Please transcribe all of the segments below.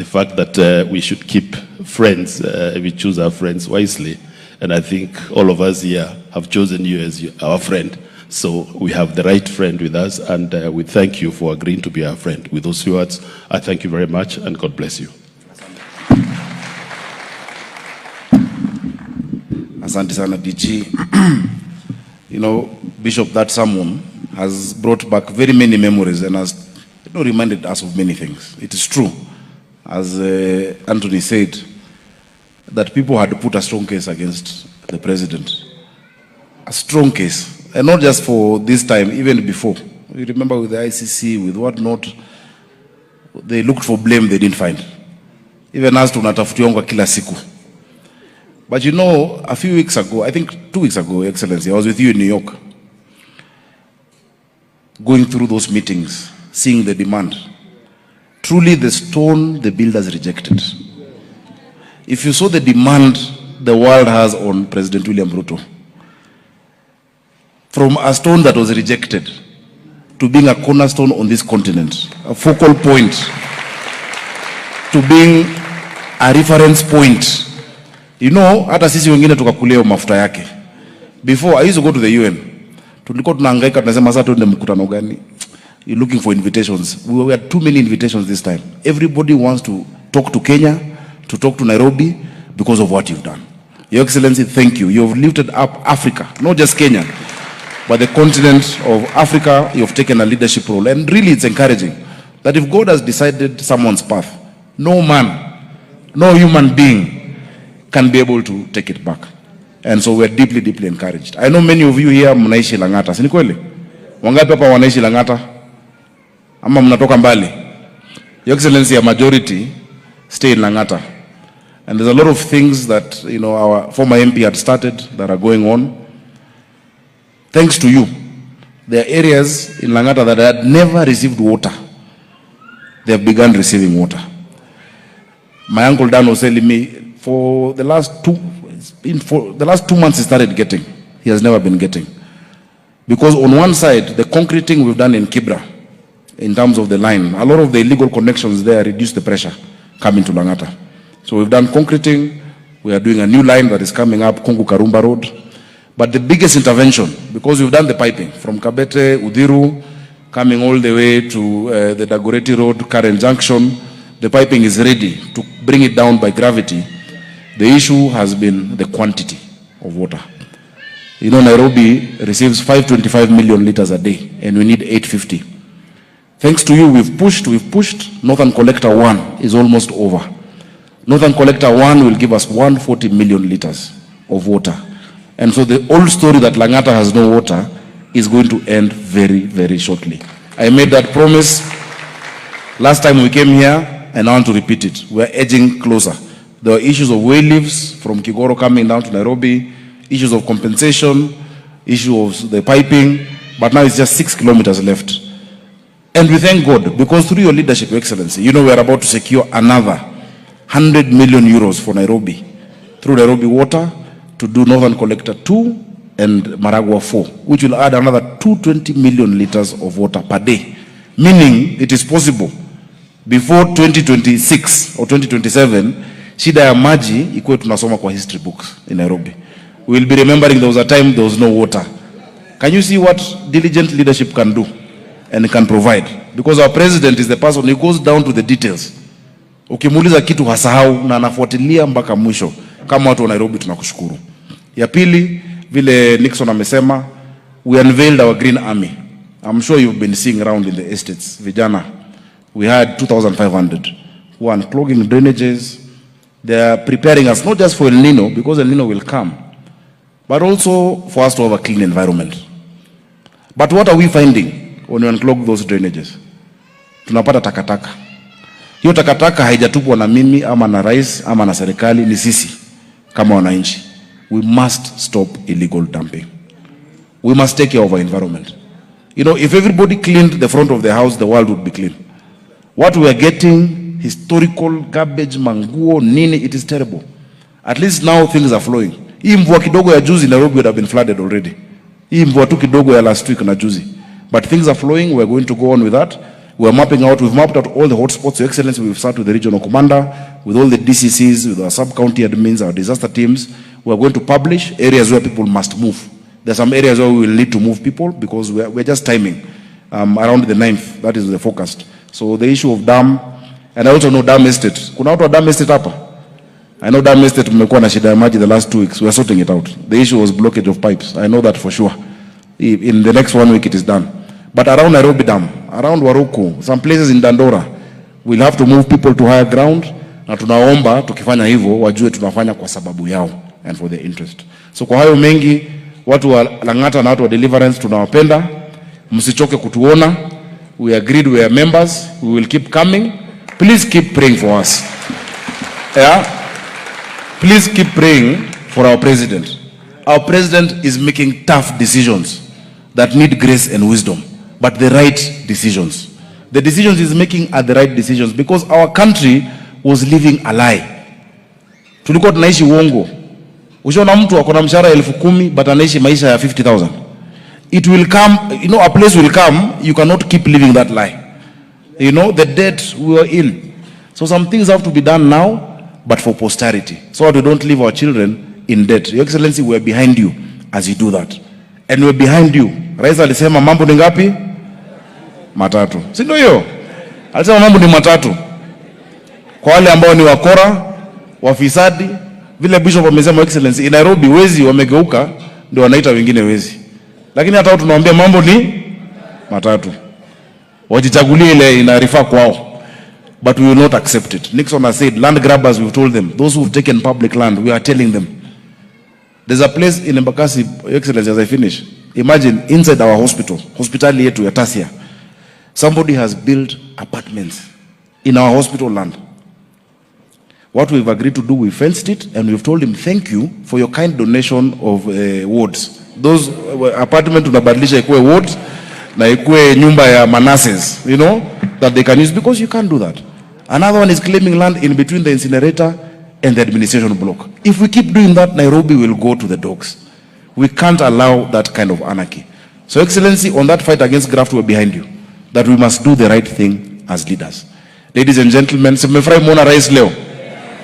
the fact that we should keep friends, we choose our friends wisely. And I think all of us here have chosen you as our friend. So we have the right friend with us, and we thank you for agreeing to be our friend. With those words, I thank you very much, and God bless you. Asante sana DG. You know, Bishop, that sermon has brought back very many memories and has reminded us of many things. It is true, as Anthony said, that people had put a strong case against the president. A strong case. And not just for this time, even before. You remember with the ICC, with whatnot, they looked for blame they didn't find. Even as tunatafutiwa kila siku. But you know, a few weeks ago, I think 2 weeks ago, Excellency, I was with you in New York, going through those meetings, seeing the demand. Truly the stone the builders rejected. If you saw the demand the world has on President William RUTO, from a stone that was rejected to being a cornerstone on this continent, a focal point, to being a reference point. You know, hata sisi wengine tukakuleo mafuta yake. Before, I used to go to the UN. Tulikuwa tunahangaika tunasema sasa tuende mkutano gani? You're looking for invitations. We had too many invitations this time. Everybody wants to talk to Kenya, to talk to Nairobi, because of what you've done. Your Excellency, thank you. You have lifted up Africa, not just Kenya, but the continent of Africa. You have taken a leadership role. And really it's encouraging that if God has decided someone's path, no man, no human being can be able to take it back. And so we're deeply, deeply encouraged. I know many of you here mnaishi Lang'ata. Si ni kweli? Wangapi hapa wanaishi Lang'ata? Ama mnatoka Mbali? Your Excellency, a majority stay in Lang'ata. And there's a lot of things that, you know, our former MP had started that are going on. Thanks to you, there are areas in Lang'ata that had never received water. They have begun receiving water. My uncle Dan was telling me, for the last 2 months he started getting. He has never been getting. Because on one side, the concreting we've done in Kibra, in terms of the line, a lot of the illegal connections there reduce the pressure coming to Lang'ata. So we've done concreting. We are doing a new line that is coming up, Kongu Karumba Road. But the biggest intervention, because we've done the piping from Kabete, Udiru, coming all the way to the Dagoretti Road, Karen Junction, the piping is ready to bring it down by gravity. The issue has been the quantity of water. You know, Nairobi receives 525 million liters a day, and we need 850. Thanks to you, we've pushed. Northern Collector 1 is almost over. Northern Collector 1 will give us 140 million liters of water. And so the old story that Lang'ata has no water is going to end very, very shortly. I made that promise last time we came here, and I want to repeat it. We're edging closer. There are issues of way leaves from Kigoro coming down to Nairobi, issues of compensation, issue of the piping, but now it's just 6 kilometers left. And we thank God, because through your leadership, Your Excellency, you know we are about to secure another 100 million euros for Nairobi, through Nairobi Water, to do Northern Collector 2 and Maragua 4, which will add another 220 million liters of water per day. Meaning, it is possible, before 2026 or 2027, shida ya maji ikuwe tunasoma kwa history books in Nairobi. We will be remembering there was a time there was no water. Can you see what diligent leadership can do and can provide? Because our president is the person who goes down to the details. Ukimuuliza kitu hasahau na anafuatilia mpaka mwisho. Kama watu wa Nairobi tunakushukuru. Ya pili, vile Nixon amesema, we unveiled our Green Army. I'm sure you've been seeing around in the estates. Vijana, we had 2,500 who are unclogging drainages. They are preparing us not just for El Nino, because El Nino will come, but also for us to have a clean environment. But what are we finding when we unclog those drainages? Tunapata takataka. Hiyo takataka haijatupwa na mimi ama na rais ama na serikali, ni sisi kama wananchi. We must stop illegal dumping. We must take care of our environment. You know, if everybody cleaned the front of the house, the world would be clean. What we are getting, historical garbage, manguo, nini, it is terrible. At least now things are flowing. Hii mvua kidogo ya juzi Nairobi would have been flooded already. Hii mvua tu kidogo ya last week na juzi. But things are flowing, we are going to go on with that. we've mapped out all the hotspots. Your Excellency, we've sat with the regional commander, with all the DCCs, with our sub-county admins, our disaster teams. We're going to publish areas where people must move. There's some areas where we will need to move people because we're just timing around the 9th. That is the forecast. So the issue of dam, and I also know dam estate. Kuna watu wa dam estate hapa? I know dam estate mmekuwa na shida ya maji the last 2 weeks. We're sorting it out. The issue was blockage of pipes. I know that for sure. In the next 1 week it is done. But around Nairobi Dam, around Waruku, some places in Dandora, we'll have to move people to higher ground. Na tunaomba tukifanya hivyo wajue tunafanya kwa sababu yao and for their interest. So kwa hayo mengi, watu wa Lang'ata na watu wa Deliverance tunawapenda. Msichoke kutuona. We agreed, we are members. We will keep coming. Please keep praying for us. Yeah? Please keep praying for our president. Our president is making tough decisions that need grace and wisdom, but the right decisions. The decisions he's making are the right decisions because our country was living a lie. Tulikuwa tunaishi uongo. Ushaona mtu akona mshahara 10,000 but anaishi maisha ya 50,000. It will come, you know, a place will come, you cannot keep living that lie. You know, the debt we were in. So some things have to be done now, but for posterity, so that we don't leave our children in debt. Your Excellency, we are behind you as you do that. And we're behind you. Raila alisema mambo ni ngapi? Matatu. Si ndio hiyo? Alisema mambo ni matatu. Kwa wale ambao ni wakora, wafisadi, vile Bishop amesema Excellency, in Nairobi wezi wamegeuka ndio wanaita wengine wezi. Lakini hata tunawaambia mambo ni matatu. Wajichagulie ile inarifaa kwao. But we will not accept it. Nixon has said, land grabbers, we've told them. Those who've taken public land, we are telling them. There's a place in Embakasi, Your Excellency, as I finish. Imagine inside our hospital yetu ya Tasia, somebody has built apartments in our hospital land. What we've agreed to do, we fenced it and we've told him, thank you for your kind donation of wards. Those apartments tunabadilisha ikuwe wards na ikuwe nyumba ya Manassehs, you know, that they can use because you can't do that. Another one is claiming land in between the incinerator and the administration block. If we keep doing that, Nairobi will go to the dogs. We can't allow that kind of anarchy. So Excellency, on that fight against graft, we're behind you. That we must do the right thing as leaders. Ladies and gentlemen, simefurahi muona rais leo.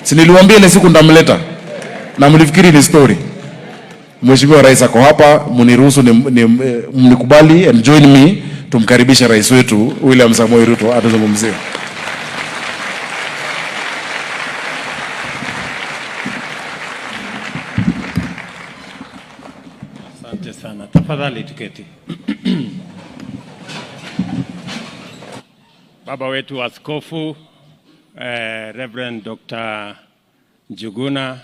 Siniliwaambia ile siku ndamleta. Na mlifikiri ni story. Mheshimiwa rais ako hapa, mniruhusu mnikubali and join me tumkaribisha rais wetu William Samoei Ruto atazungumzia. Asante sana. Tafadhali tuketi. Baba wetu askofu, Reverend Dr. Njuguna,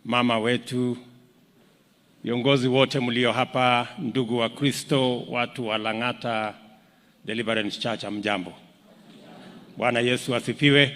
mama wetu, viongozi wote mlio hapa, ndugu wa Kristo, watu wa Lang'ata Deliverance Church, mjambo. Bwana Yesu asifiwe.